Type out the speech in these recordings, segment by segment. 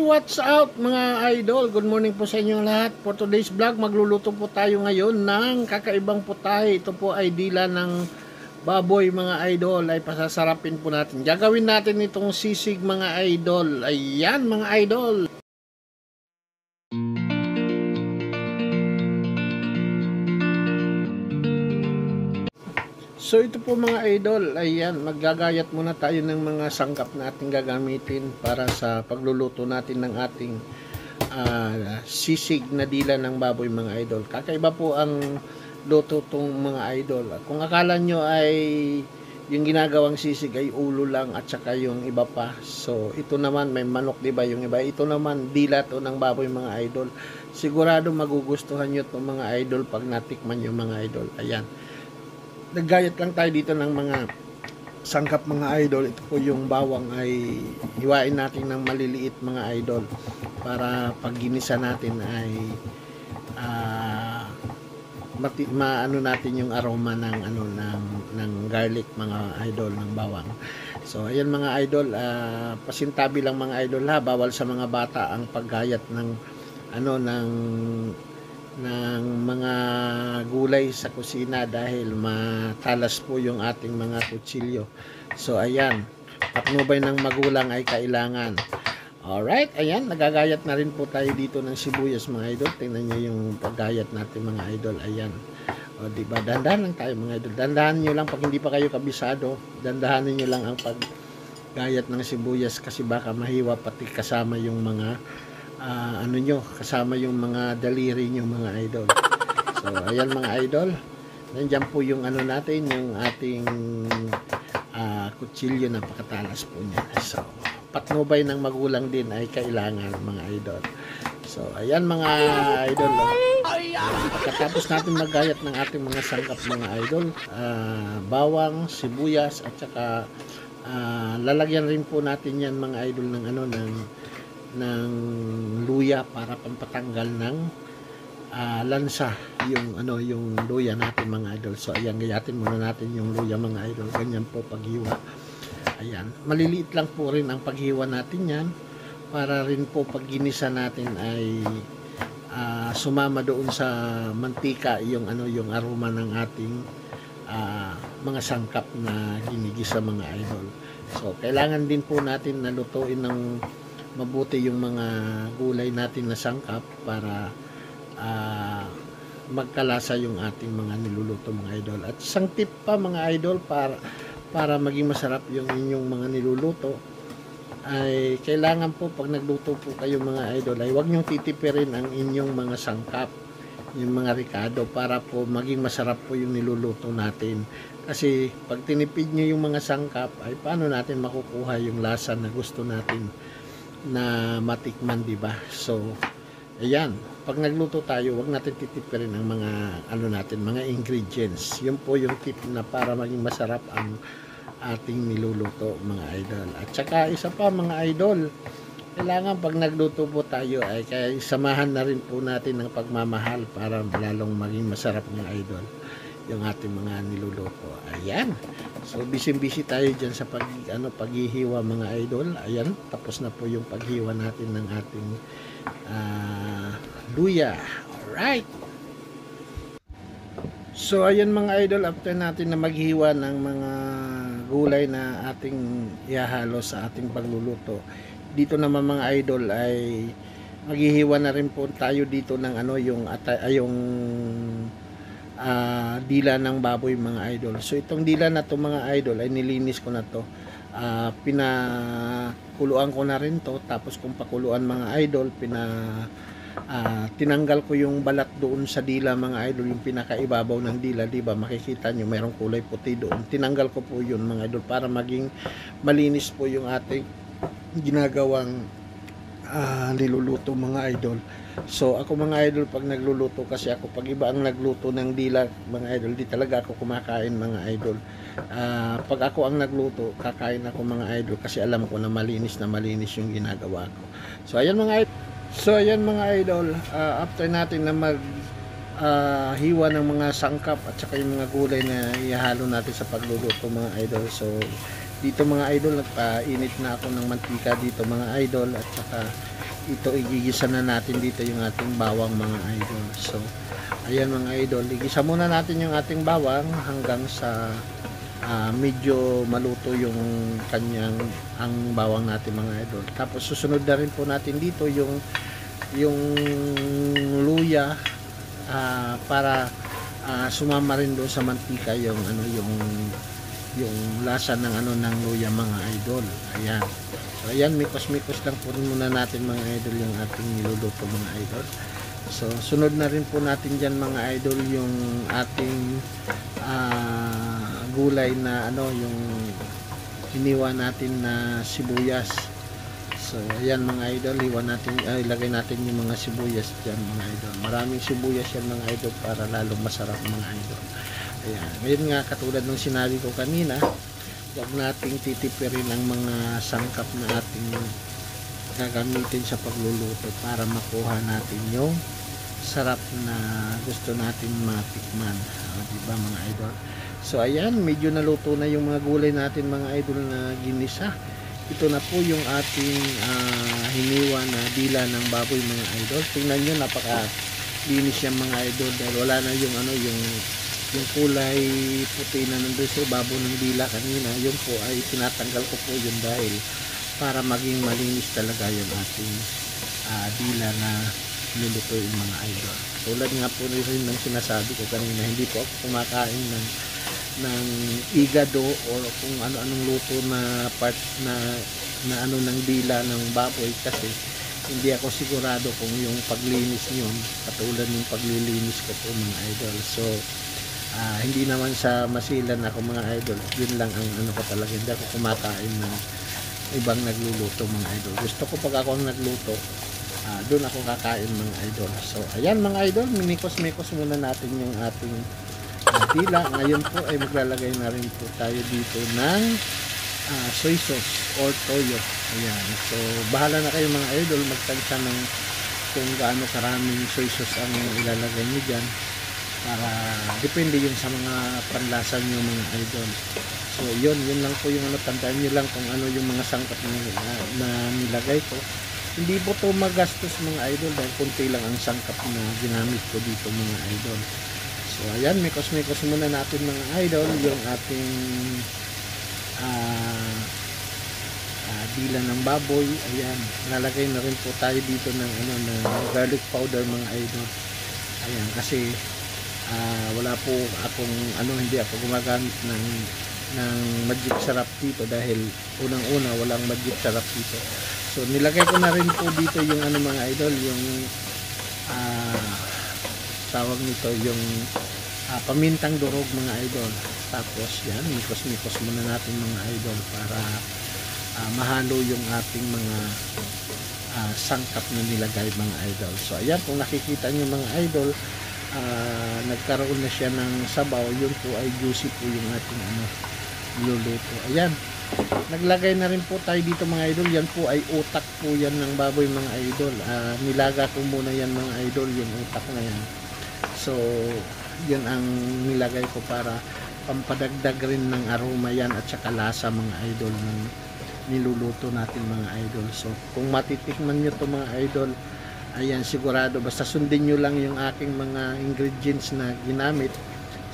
What's out mga idol? Good morning po sa inyo lahat. For today's vlog, magluluto po tayo ngayon ng kakaibang putahe. Ito po ay dila ng baboy mga idol. Ay pasasarapin po natin. Gagawin natin itong sisig mga idol. Ayan mga idol. So ito po mga idol, ayan, maggagayat muna tayo ng mga sangkap na ating gagamitin para sa pagluluto natin ng ating sisig na dila ng baboy mga idol. Kakaiba po ang luto tong mga idol. Kung akala nyo ay yung ginagawang sisig ay ulo lang at saka yung iba pa. So ito naman may manok, diba yung iba? Ito naman dila to ng baboy mga idol. Sigurado magugustuhan nyo to mga idol pag natikman yung mga idol. Ayan. Naggayat lang tayo dito ng mga sangkap mga idol. Ito po yung bawang ay hiwain natin ng maliliit mga idol para pag ginisa natin ay maano natin yung aroma ng ng garlic mga idol, ng bawang. So ayan mga idol, pasintabi lang mga idol ha, bawal sa mga bata ang paggayat ng ng mga gulay sa kusina dahil matalas po yung ating mga kutsilyo. So ayan, patnubay ng magulang ay kailangan. Alright, ayan, nagagayat na rin po tayo dito ng sibuyas mga idol. Tingnan nyo yung paggayat natin mga idol. Ayan, o diba, dandahan lang tayo mga idol. Dandahan nyo lang pag hindi pa kayo kabisado. Dandahanin nyo lang ang paggayat ng sibuyas kasi baka mahiwa pati kasama yung mga kasama yung mga daliri nyo mga idol. So ayan mga idol, nandiyan po yung natin, yung ating kutsilyo, napakatalas po niya. So patnubay ng magulang din ay kailangan mga idol. So ayan mga idol, pagkatapos natin maggayat ng ating mga sangkap mga idol, bawang, sibuyas at saka lalagyan rin po natin yan mga idol ng luya para pampatanggal ng lansa yung yung luya natin mga idol. So ayan, gayatin muna natin yung luya mga idol. Ganyan po paghiwa. Ayan, maliliit lang po rin ang paghiwa natin yan para rin po pag ginisa natin ay sumama doon sa mantika yung yung aroma ng ating mga sangkap na ginigisa mga idol. So kailangan din po natin na lutuin ng mabuti yung mga gulay natin na sangkap para magkalasa yung ating mga niluluto mga idol. At isang tip pa mga idol para maging masarap yung inyong mga niluluto ay kailangan po pag nagluto po kayo mga idol ay huwag nyong titipirin ang inyong mga sangkap, yung mga ricado, para po maging masarap po yung niluluto natin. Kasi pag tinipid nyo yung mga sangkap ay paano natin makukuha yung lasa na gusto natin na matikman, diba? So ayan, pag nagluto tayo, wag natin titipirin ang mga natin, mga ingredients. Yun po yung tip na para maging masarap ang ating niluluto mga idol. At saka isa pa mga idol, kailangan pag nagluto po tayo ay kaya samahan na rin po natin ng pagmamahal para lalong maging masarap mga idol yung ating mga niluluto. Ayan. So busy tayo diyan sa paghihiwa mga idol. Ayan, tapos na po yung paghiwa natin ng ating luya. Alright. So ayan mga idol, after natin na maghiwa ng mga gulay na ating ihahalo sa ating pagluluto, dito naman mga idol ay maghihiwa na rin po tayo dito ng yung dila ng baboy mga idol. So itong dila na to mga idol ay nilinis ko na to, pinakuluan ko na rin to, tapos kung pakuluan mga idol, tinanggal ko yung balat doon sa dila mga idol, yung pinakaibabaw ng dila, diba makikita nyo mayroong kulay puti doon. Tinanggal ko po yun mga idol para maging malinis po yung ating ginagawang niluluto mga idol. So ako mga idol, pag nagluluto, kasi ako pag iba ang nagluto ng dila mga idol, di talaga ako kumakain mga idol. Pag ako ang nagluto, kakain ako mga idol kasi alam ko na malinis yung ginagawa ko. So ayan mga idol, after natin na hiwa ng mga sangkap at saka yung mga gulay na ihalo natin sa pagluluto mga idol. So dito mga idol, nagpainit na ako ng mantika dito mga idol, at saka ito igigisa na natin dito yung ating bawang mga idol. So ayan mga idol, igisa muna natin yung ating bawang hanggang sa medyo maluto yung ang bawang natin mga idol. Tapos susunod na rin po natin dito yung luya, para sumama rin doon sa mantika yung yung lasa ng ng luya mga idol. Ayan. So ayan, mikos-mikos lang po muna natin mga idol yung ating niluluto mga idol. So sunod na rin po natin diyan mga idol yung ating gulay na yung iniwan natin na sibuyas. So ayan mga idol, ilagay natin yung mga sibuyas diyan mga idol. Maraming sibuyas yan mga idol para lalo masarap mga idol. Ayan. Ngayon nga, katulad ng sinabi ko kanina, huwag nating titipirin ang mga sangkap na ating gagamitin sa pagluluto para makuha natin yung sarap na gusto natin matikman. Diba mga idol? So ayan, medyo naluto na yung mga gulay natin mga idol na ginisa. Ito na po yung ating hiniwa na dila ng baboy mga idol. Tingnan nyo, napaka-linis yan mga idol dahil wala na yung kulay puti na nandun sa ibabaw ng dila kanina. Yun po ay tinatanggal ko po yun dahil para maging malinis talaga yung ating dila na nilutuin mga idol. Tulad nga po rin ng sinasabi ko kanina, hindi po ako kumakain ng igado o kung ano-anong luto na part na ng dila ng baboy kasi hindi ako sigurado kung yung paglinis nyo katulad ng paglilinis ko po mga idol. So hindi naman sa masilan ako mga idol, yun lang ang ko talaga, hindi ako kumakain ng ibang nagluluto mga idol. Gusto ko pag ako ang nagluto, doon ako kakain mga idol. So ayan mga idol, minikos-mikos muna natin yung ating dila. Ngayon po ay maglalagay na rin po tayo dito ng soy sauce or toyo. Ayan, so bahala na kayo mga idol magtansya ng kung gaano karaming soy sauce ang ilalagay nyo dyan, para depende yun sa mga panlasa nyo mga idol. So yun lang po yung tandaan nyo lang kung ano yung mga sangkap na nilagay ko. Hindi po to magastos mga idol dahil kunti lang ang sangkap na ginamit ko dito mga idol. So ayan, mikos-mikos muna natin mga idol yung ating dila ng baboy. Ayan, lalagay na rin po tayo dito ng ng garlic powder mga idol. Ayan, kasi wala po akong hindi ako gumagamit ng magic sarap dito dahil unang-una walang magic sarap dito. So nilagay ko na rin po dito yung mga idol, yung tawag nito yung pamintang durog mga idol. Tapos yan, mikos-mikos muna natin mga idol para mahalo yung ating mga sangkap na nilagay mga idol. So ayan, kung nakikita nyo mga idol, nagkaroon na siya ng sabaw. Yun po ay juicy po yung ating niluluto. Ayan, naglagay na rin po tayo dito mga idol. Yan po ay utak po yan ng baboy mga idol. Nilaga ko muna yan mga idol, yung utak na yan. So yun ang nilagay ko para pampadagdag rin ng aroma yan at saka lasa mga idol ng niluluto natin mga idol. So kung matitikman nyo to mga idol, ayan, sigurado basta sundin nyo lang yung aking mga ingredients na ginamit,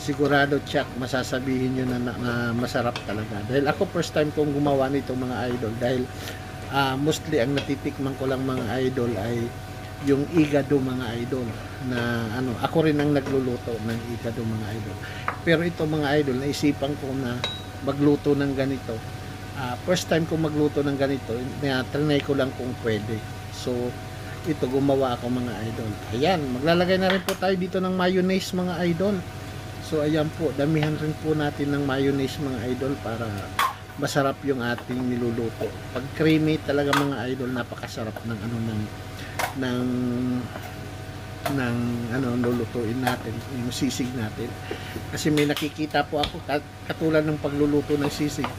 sigurado check, masasabihin nyo na masarap talaga. Dahil ako first time kong gumawa nito mga idol, dahil mostly ang natitikman ko lang mga idol ay yung igado mga idol na ako rin ang nagluluto ng igado mga idol. Pero ito mga idol, naisipan ko na magluto ng ganito. First time ko magluto ng ganito, trinay ko lang kung pwede. So ito, gumawa ako mga idol. Ayan, maglalagay na rin po tayo dito ng mayonnaise mga idol. So ayan po, damihan rin po natin ng mayonnaise mga idol para masarap yung ating niluluto. Pag creamy talaga mga idol, napakasarap ng lulutuin natin, yung sisig natin. Kasi may nakikita po ako, katulad ng pagluluto ng sisig,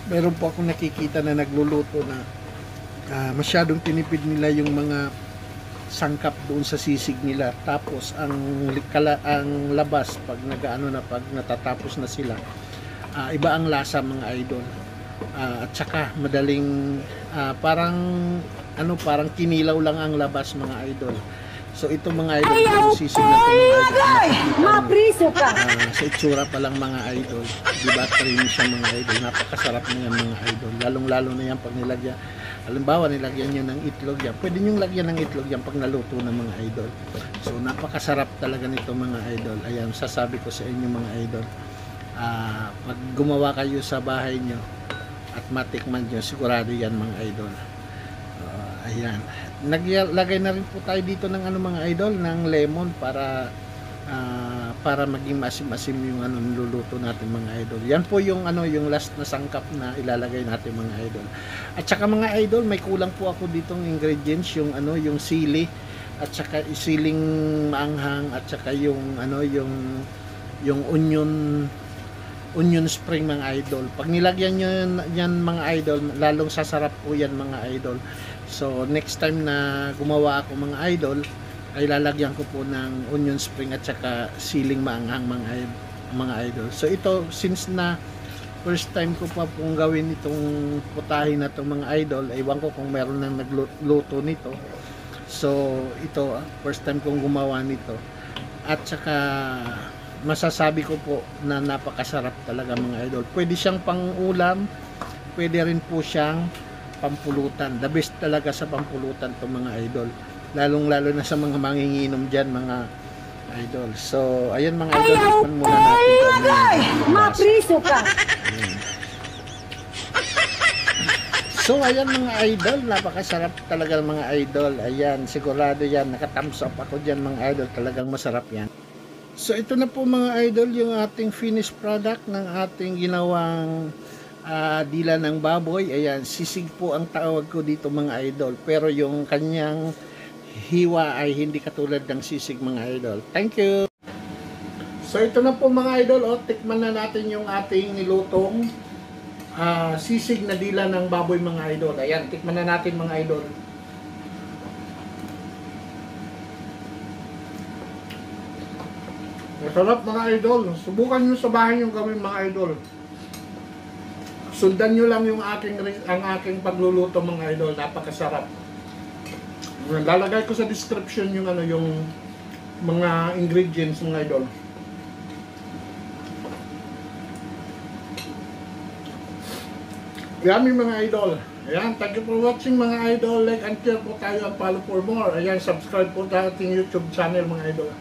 meron po ako nakikita na nagluluto na masyadong tinipid nila yung mga sangkap doon sa sisig nila. Tapos ang labas pag pag natatapos na sila, iba ang lasa mga idol. At saka madaling parang ano, parang kinilaw lang ang labas mga idol. So ito mga idol, yung sisig na ito mga idol, Mapriso ka! sa itsura pa lang mga idol, diba, creamy siya mga idol, napakasarap na yan mga idol, lalong lalo na yan pag nilagyan, halimbawa nilagyan nyo ng itlog yan, pwede nyo lagyan ng itlog yan pag naluto na mga idol. So napakasarap talaga nito mga idol. Ayan, sasabi ko sa inyo mga idol, pag gumawa kayo sa bahay nyo at matikman nyo, sigurado yan mga idol. Ayan, naglagay na rin po tayo dito ng ano mga idol, ng lemon para maging masim-masim yung ano niluluto natin mga idol. Yan po yung ano, yung last na sangkap na ilalagay natin mga idol. At saka mga idol, may kulang po ako ditong ingredients, yung ano, yung sili at saka siling maanghang at saka yung ano, yung onion spring mga idol. Pag nilagyan nyo yan mga idol, lalong sasarap po yan mga idol. So next time na gumawa ako mga idol, ay lalagyan ko po ng onion spring at saka siling maanghang mga idol. So ito, since na first time ko pa pong gawin itong putahe na itong mga idol, ewan ko kung meron nang nagluto nito. So ito, first time kong gumawa nito. At saka masasabi ko po na napakasarap talaga mga idol. Pwede siyang pang-ulam, pwede rin po siyang pampulutan. The best talaga sa pampulutan to mga idol. Lalong-lalo na sa mga manginginom dyan mga idol. So, ayan mga idol, tikman muna natin ito. Mapriso ka! So, ayan mga idol, napakasarap talaga mga idol. Ayan, sigurado yan, nakathumbs up ako dyan mga idol, talagang masarap yan. So, ito na po mga idol, yung ating finished product ng ating ginawang dila ng baboy. Ayan, sisig po ang tawag ko dito mga idol, pero yung kanyang hiwa ay hindi katulad ng sisig mga idol. Thank you. So ito na po mga idol, tikman na natin yung ating nilutong sisig na dila ng baboy mga idol. Ayan, tikman na natin mga idol. Masarap mga idol. Subukan nyo sa bahay yung gawin mga idol. Sundan nyo lang yung ang aking pagluluto mga idol. Napakasarap. Lalagay ko sa description yung ano, yung mga ingredients mga idol. Yummy mga idol. Ayan, thank you for watching mga idol. Like and share po tayo at follow for more. Ayan, subscribe po sa ating YouTube channel mga idol.